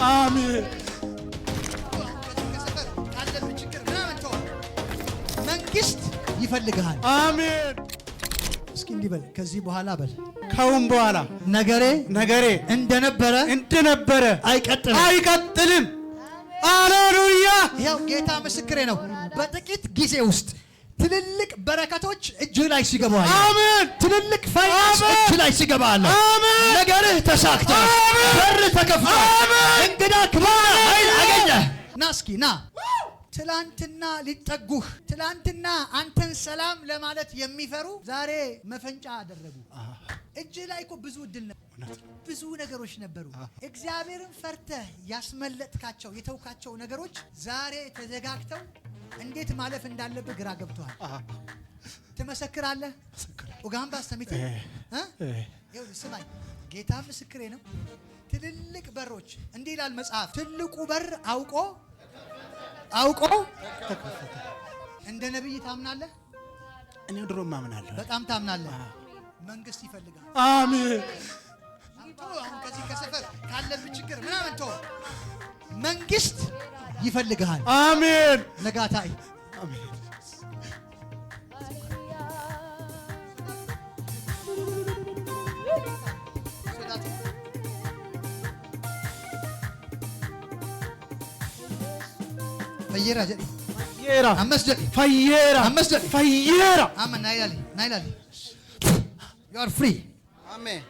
አሜን። መንግስት ይፈልግሃል። አሜን። እስኪ እንዲህ በል፣ ከዚህ በኋላ በል፣ ካሁን በኋላ ነገሬ እንደነበረ አይቀጥልም። ሃሌሉያ። ይኸው ጌታ ምስክሬ ነው። በጥቂት ጊዜ ውስጥ ትልልቅ በረከቶች እጅህ ላይ ሲገባ፣ አሜን። ትልልቅ ፋይናንስ እጅህ ላይ ሲገባ፣ አሜን። ነገርህ ተሳክቷል። በር ተከፍቷል። እንግዳ ክብር ኃይል አገኘህ። ና እስኪ ና። ትላንትና ሊጠጉህ፣ ትላንትና አንተን ሰላም ለማለት የሚፈሩ ዛሬ መፈንጫ አደረጉ። እጅህ ላይ እኮ ብዙ እድል ነበር፣ ብዙ ነገሮች ነበሩ። እግዚአብሔርን ፈርተህ ያስመለጥካቸው የተውካቸው ነገሮች ዛሬ ተዘጋግተው እንዴት ማለፍ እንዳለብህ ግራ ገብቶሃል። ትመሰክራለህ። ኡጋምባ ሰሚት ስማኝ፣ ጌታ ምስክሬ ነው። ትልልቅ በሮች እንዲህ ይላል መጽሐፍ፣ ትልቁ በር አውቆ እንደ ነብይ ታምናለህ። እኔ ድሮም አምናለሁ። በጣም ታምናለህ። መንግስት ይፈልጋል። አሜን። አሁን ከዚህ ከሰፈር ካለብህ ችግር ምናምን ተው፣ መንግስት ይፈልግሃል። አሜን። ነጋታይ አሜን። ፈየራ አሜን። ናይላሊ you are free. አሜን።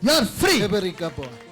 you are free. ክብር ይገባዋል።